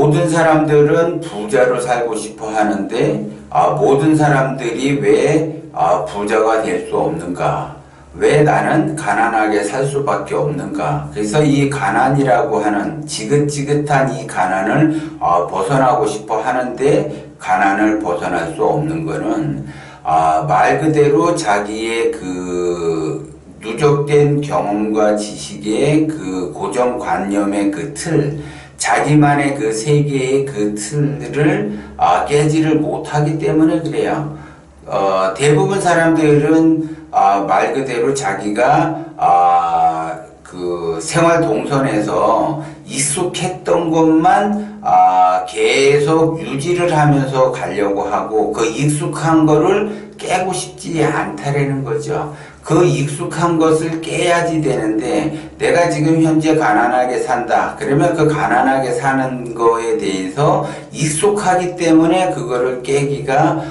모든 사람들은 부자로 살고 싶어 하는데 모든 사람들이 왜 부자가 될 수 없는가? 왜 나는 가난하게 살 수밖에 없는가? 그래서 이 가난이라고 하는 지긋지긋한 이 가난을 벗어나고 싶어 하는데 가난을 벗어날 수 없는 거는 말 그대로 자기의 그 누적된 경험과 지식의 그 고정관념의 그 틀, 자기만의 그 세계의 그 틀을 깨지를 못하기 때문에 그래요. 대부분 사람들은 말 그대로 자기가 그 생활 동선에서 익숙했던 것만 계속 유지를 하면서 가려고 하고 그 익숙한 거를 깨고 싶지 않다라는 거죠. 그 익숙한 것을 깨야지 되는데 내가 지금 현재 가난하게 산다. 그러면 그 가난하게 사는 거에 대해서 익숙하기 때문에 그거를 깨기가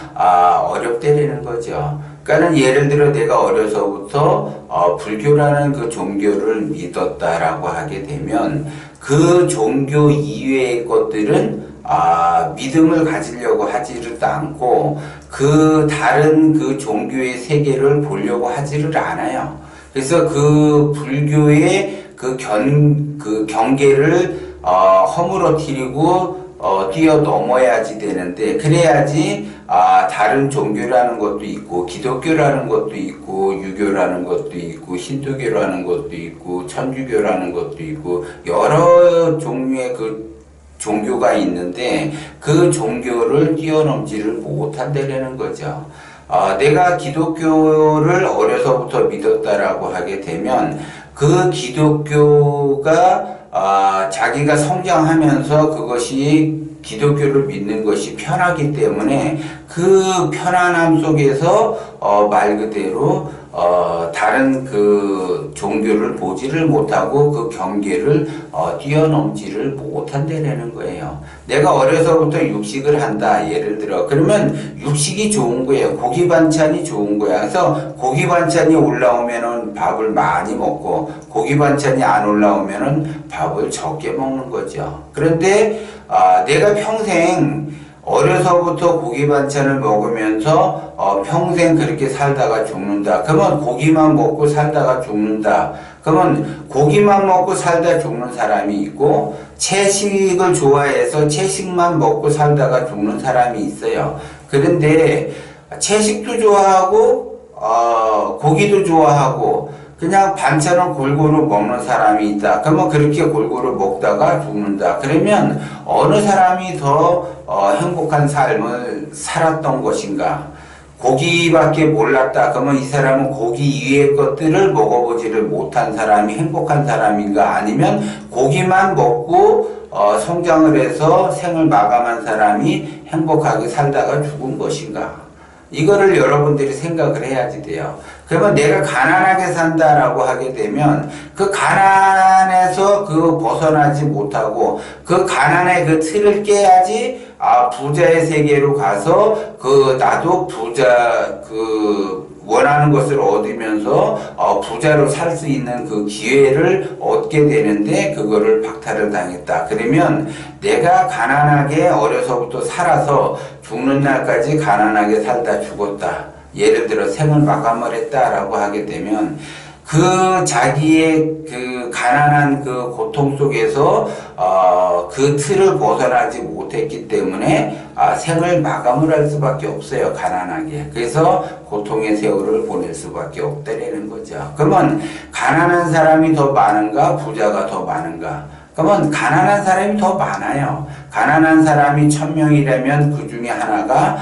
어렵다라는 거죠. 그러니까 예를 들어 내가 어려서부터 불교라는 그 종교를 믿었다라고 하게 되면 그 종교 이외의 것들은 믿음을 가지려고 하지를 않고 그 다른 그 종교의 세계를 보려고 하지를 않아요. 그래서 그 불교의 그 경계를 허물어뜨리고 뛰어넘어야지 되는데 그래야지 다른 종교라는 것도 있고 기독교라는 것도 있고 유교라는 것도 있고 힌두교라는 것도 있고 천주교라는 것도 있고 여러 종류의 그 종교가 있는데 그 종교를 뛰어넘지를 못한다는 거죠. 내가 기독교를 어려서부터 믿었다라고 하게 되면 그 기독교가 자기가 성장하면서 그것이 기독교를 믿는 것이 편하기 때문에 그 편안함 속에서 말 그대로 다른 그 종교를 보지를 못하고 그 경계를 뛰어넘지를 못한다는 거예요. 내가 어려서부터 육식을 한다. 예를 들어 그러면 육식이 좋은 거예요. 고기 반찬이 좋은 거야. 그래서 고기 반찬이 올라오면은 밥을 많이 먹고 고기 반찬이 안 올라오면은 밥을 적게 먹는 거죠. 그런데 내가 평생 어려서부터 고기 반찬을 먹으면서 평생 그렇게 살다가 죽는다. 그러면 고기만 먹고 살다가 죽는다. 그러면 고기만 먹고 살다 죽는 사람이 있고 채식을 좋아해서 채식만 먹고 살다가 죽는 사람이 있어요. 그런데 채식도 좋아하고 고기도 좋아하고 그냥 반찬을 골고루 먹는 사람이 있다. 그러면 그렇게 골고루 먹다가 죽는다. 그러면 어느 사람이 더 행복한 삶을 살았던 것인가? 고기밖에 몰랐다. 그러면 이 사람은 고기 이외의 것들을 먹어보지를 못한 사람이 행복한 사람인가? 아니면 고기만 먹고 성장을 해서 생을 마감한 사람이 행복하게 살다가 죽은 것인가? 이거를 여러분들이 생각을 해야지 돼요. 그러면 내가 가난하게 산다라고 하게 되면 그 가난에서 그 벗어나지 못하고 그 가난의 그 틀을 깨야지 부자의 세계로 가서 그 나도 부자 원하는 것을 얻으면서 부자로 살 수 있는 그 기회를 얻게 되는데 그거를 박탈을 당했다. 그러면 내가 가난하게 어려서부터 살아서 죽는 날까지 가난하게 살다 죽었다. 예를 들어 생을 마감을 했다라고 하게 되면 그 자기의 그 가난한 그 고통 속에서 그 틀을 벗어나지 못했기 때문에 생을 마감을 할 수밖에 없어요. 가난하게. 그래서 고통의 세월을 보낼 수밖에 없다라는 거죠. 그러면 가난한 사람이 더 많은가 부자가 더 많은가? 그러면 가난한 사람이 더 많아요. 가난한 사람이 1000명이라면 그 중에 하나가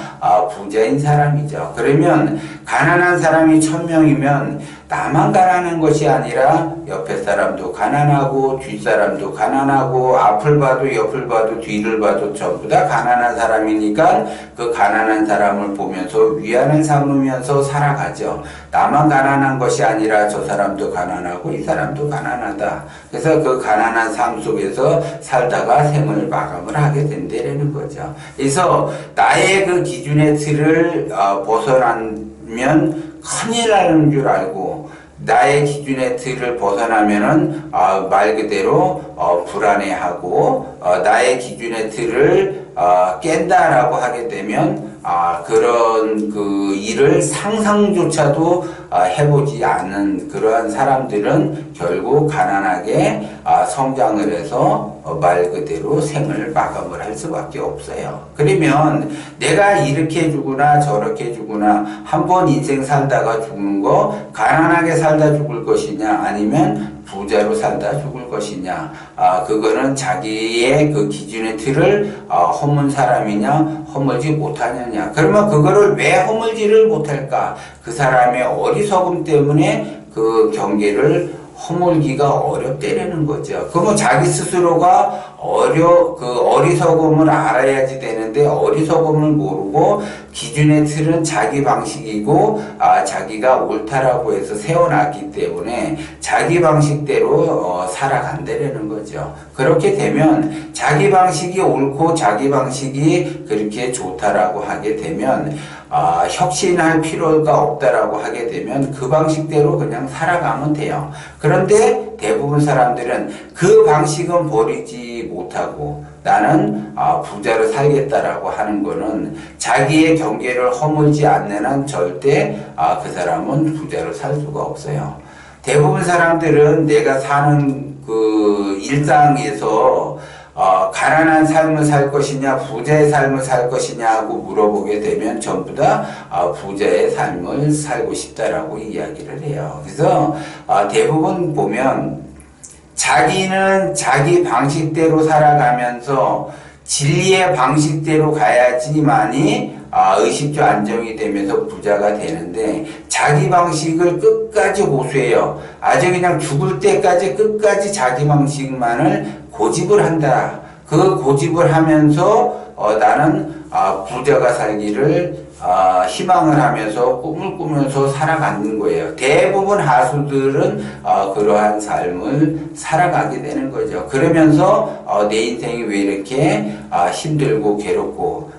부자인 사람이죠. 그러면 가난한 사람이 1000명이면 나만 가난한 것이 아니라 옆에 사람도 가난하고 뒷사람도 가난하고 앞을 봐도 옆을 봐도 뒤를 봐도 전부 다 가난한 사람이니까 그 가난한 사람을 보면서 위안을 삼으면서 살아가죠. 나만 가난한 것이 아니라 저 사람도 가난하고 이 사람도 가난하다. 그래서 그 가난한 삶 속에서 살다가 생을 마감을 하게 된다는 거죠. 그래서 나의 그 기준의 틀을 벗어나면 큰일 나는 줄 알고 나의 기준의 틀을 벗어나면은 말 그대로 불안해하고 나의 기준의 틀을 깬다라고 하게 되면 그런 그 일을 상상조차도 해보지 않는 그러한 사람들은 결국 가난하게 성장을 해서 말 그대로 생을 마감을 할 수밖에 없어요. 그러면 내가 이렇게 죽으나 저렇게 죽으나 한 번 인생 살다가 죽는 거 가난하게 살다 죽을 것이냐 아니면 부자로 살다 죽을 것이냐 그거는 자기의 그 기준의 틀을 허문 사람이냐 허물지 못하느냐. 그러면 그거를 왜 허물지를 못할까? 그 사람의 어리석음 때문에 그 경계를 허물기가 어렵다는 거죠. 그러면 자기 스스로가 어리석음을 알아야지 되는데 어리석음을 모르고 기준의 틀은 자기 방식이고 자기가 옳다라고 해서 세워놨기 때문에 자기 방식대로 살아간다는 거죠. 그렇게 되면 자기 방식이 옳고 자기 방식이 그렇게 좋다라고 하게 되면 혁신할 필요가 없다라고 하게 되면 그 방식대로 그냥 살아가면 돼요. 그런데 대부분 사람들은 그 방식은 버리지 못하고 나는 부자로 살겠다라고 하는 거는 자기의 경계를 허물지 않는 한 절대 그 사람은 부자로 살 수가 없어요. 대부분 사람들은 내가 사는 그 일상에서 가난한 삶을 살 것이냐 부자의 삶을 살 것이냐 하고 물어보게 되면 전부 다 부자의 삶을 살고 싶다라고 이야기를 해요. 그래서 대부분 보면 자기는 자기 방식대로 살아가면서 진리의 방식대로 가야지만이 의식주 안정이 되면서 부자가 되는데 자기 방식을 끝까지 고수해요. 아주 그냥 죽을 때까지 끝까지 자기 방식만을 고집을 한다. 그 고집을 하면서 나는 부자가 살기를 희망을 하면서 꿈을 꾸면서 살아가는 거예요. 대부분 하수들은 그러한 삶을 살아가게 되는 거죠. 그러면서 내 인생이 왜 이렇게 힘들고 괴롭고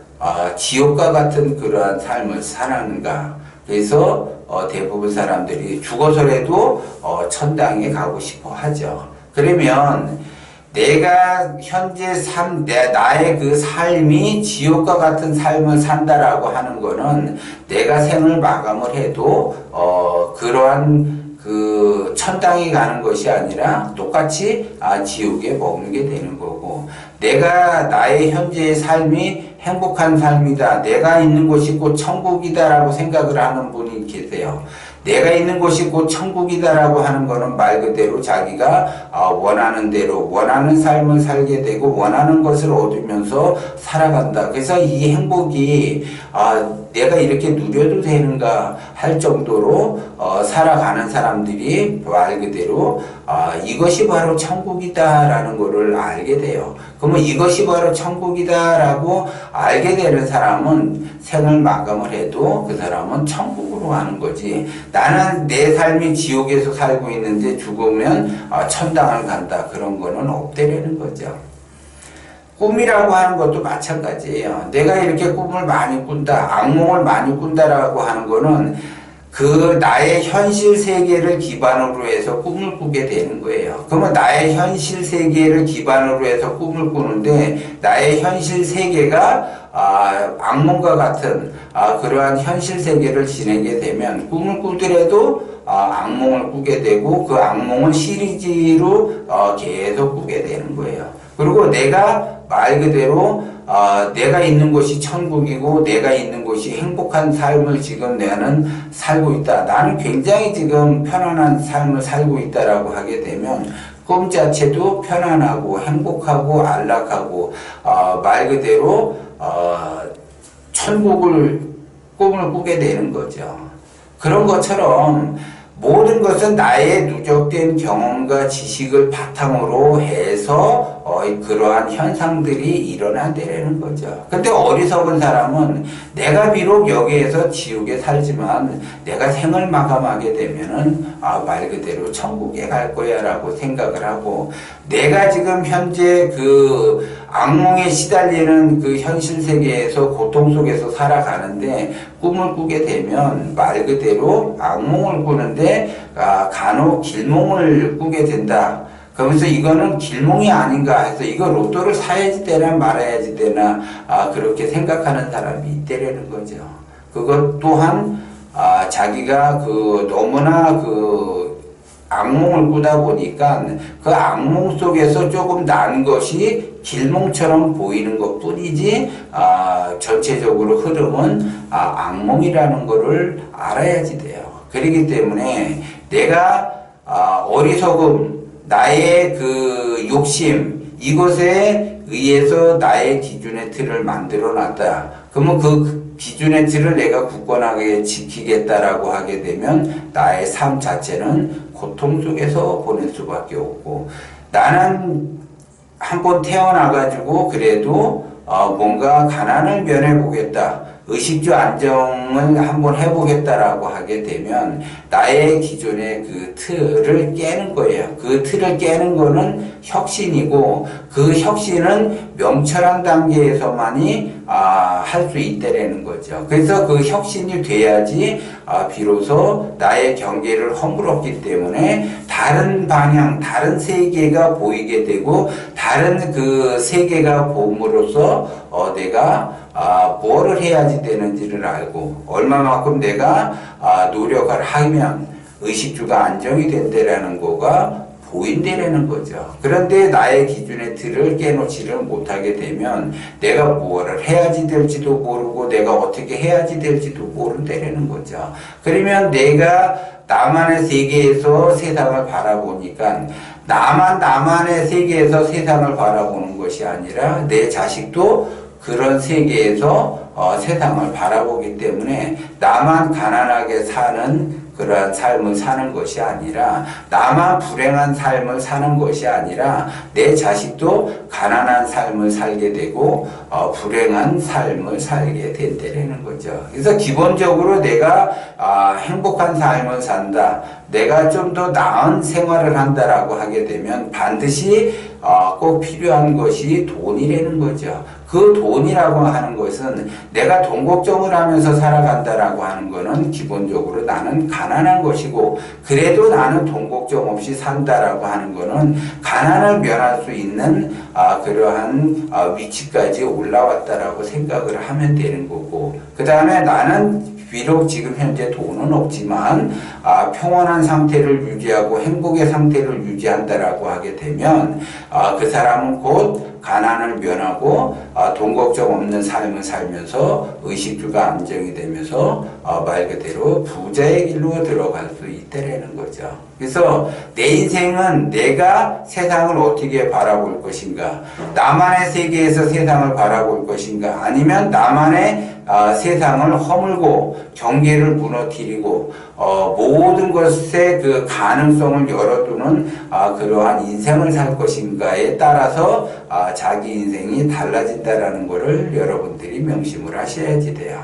지옥과 같은 그러한 삶을 사는가. 그래서 대부분 사람들이 죽어서라도 천당에 가고 싶어 하죠. 그러면 내가 현재 나의 그 삶이 지옥과 같은 삶을 산다라고 하는 거는 내가 생을 마감을 해도 그러한 그 천당에 가는 것이 아니라 똑같이 지옥에 머물게 되는 거고, 내가 나의 현재의 삶이 행복한 삶이다, 내가 있는 곳이 곧 천국이다라고 생각을 하는 분이 계세요. 내가 있는 곳이 곧 천국이다라고 하는 거는 말 그대로 자기가 원하는 대로 원하는 삶을 살게 되고 원하는 것을 얻으면서 살아간다. 그래서 이 행복이 내가 이렇게 누려도 되는가 할 정도로 살아가는 사람들이 말 그대로 이것이 바로 천국이다라는 것을 알게 돼요. 그러면 이것이 바로 천국이다라고 알게 되는 사람은 생을 마감을 해도 그 사람은 천국으로 가는 거지, 나는 내 삶이 지옥에서 살고 있는데 죽으면 천당을 간다, 그런 거는 없다라는 거죠. 꿈이라고 하는 것도 마찬가지예요. 내가 이렇게 꿈을 많이 꾼다, 악몽을 많이 꾼다라고 하는 거는 그 나의 현실 세계를 기반으로 해서 꿈을 꾸게 되는 거예요. 그러면 나의 현실 세계를 기반으로 해서 꿈을 꾸는데 나의 현실 세계가 악몽과 같은 그러한 현실 세계를 지내게 되면 꿈을 꾸더라도 악몽을 꾸게 되고 그 악몽은 시리즈로 계속 꾸게 되는 거예요. 그리고 내가 말 그대로 내가 있는 곳이 천국이고 내가 있는 곳이 행복한 삶을 지금 나는 살고 있다, 나는 굉장히 지금 편안한 삶을 살고 있다라고 하게 되면 꿈 자체도 편안하고 행복하고 안락하고 말 그대로 천국을 꿈을 꾸게 되는 거죠. 그런 것처럼 모든 것은 나의 누적된 경험과 지식을 바탕으로 해서 그러한 현상들이 일어난다는 거죠. 근데 어리석은 사람은 내가 비록 여기에서 지옥에 살지만 내가 생을 마감하게 되면은 말 그대로 천국에 갈 거야 라고 생각을 하고, 내가 지금 현재 그 악몽에 시달리는 그 현실 세계에서 고통 속에서 살아가는데 꿈을 꾸게 되면 말 그대로 악몽을 꾸는데 간혹 길몽을 꾸게 된다. 그러면서 이거는 길몽이 아닌가 해서 이거 로또를 사야지 되나 말아야지 되나 그렇게 생각하는 사람이 있다라는 거죠. 그것 또한 자기가 너무나 악몽을 꾸다 보니까 그 악몽 속에서 조금 난 것이 길몽처럼 보이는 것 뿐이지 전체적으로 흐름은 악몽이라는 거를 알아야지 돼요. 그렇기 때문에 내가 어리석음, 나의 욕심, 이것에 의해서 나의 기준의 틀을 만들어 놨다. 그러면 그 기준의 틀을 내가 굳건하게 지키겠다라고 하게 되면 나의 삶 자체는 고통 속에서 보낼 수밖에 없고, 나는 한번 태어나가지고 그래도 뭔가 가난을 면해보겠다, 의식주 안정을 한번 해보겠다라고 하게 되면 나의 기존의 그 틀을 깨는 거예요. 그 틀을 깨는 거는 혁신이고, 그 혁신은 명철한 단계에서만이 할 수 있다라는 거죠. 그래서 그 혁신이 돼야지 비로소 나의 경계를 허물었기 때문에 다른 방향, 다른 세계가 보이게 되고, 다른 그 세계가 봄으로써 내가 뭐를 해야지 되는지를 알고, 얼마만큼 내가 노력을 하면 의식주가 안정이 된다라는 거가 보인다라는 거죠. 그런데 나의 기준의 틀을 깨놓지를 못하게 되면 내가 뭐를 해야지 될지도 모르고 내가 어떻게 해야지 될지도 모른다라는 거죠. 그러면 내가 나만의 세계에서 세상을 바라보니까 나만의 세계에서 세상을 바라보는 것이 아니라 내 자식도 그런 세계에서 세상을 바라보기 때문에 나만 가난하게 사는 그러한 삶을 사는 것이 아니라, 나만 불행한 삶을 사는 것이 아니라 내 자식도 가난한 삶을 살게 되고 불행한 삶을 살게 된다는 거죠. 그래서 기본적으로 내가 행복한 삶을 산다, 내가 좀 더 나은 생활을 한다라고 하게 되면 반드시 꼭 필요한 것이 돈이라는 거죠. 그 돈이라고 하는 것은 내가 돈 걱정을 하면서 살아간다라고 하는 것은 기본적으로 나는 가난한 것이고, 그래도 나는 돈 걱정 없이 산다라고 하는 것은 가난을 면할 수 있는 그러한 위치까지 올라왔다라고 생각을 하면 되는 거고, 그 다음에 나는 비록 지금 현재 돈은 없지만 평온한 상태를 유지하고 행복의 상태를 유지한다라고 하게 되면 그 사람은 곧 가난을 면하고 돈 걱정 없는 삶을 살면서 의식주가 안정이 되면서 말 그대로 부자의 길로 들어갈 수 있다라는 거죠. 그래서 내 인생은 내가 세상을 어떻게 바라볼 것인가, 나만의 세계에서 세상을 바라볼 것인가, 아니면 나만의 세상을 허물고 경계를 무너뜨리고 모든 것의 그 가능성을 열어두는 그러한 인생을 살 것인가에 따라서 자기 인생이 달라진다라는 것을 여러분들이 명심을 하셔야지 돼요.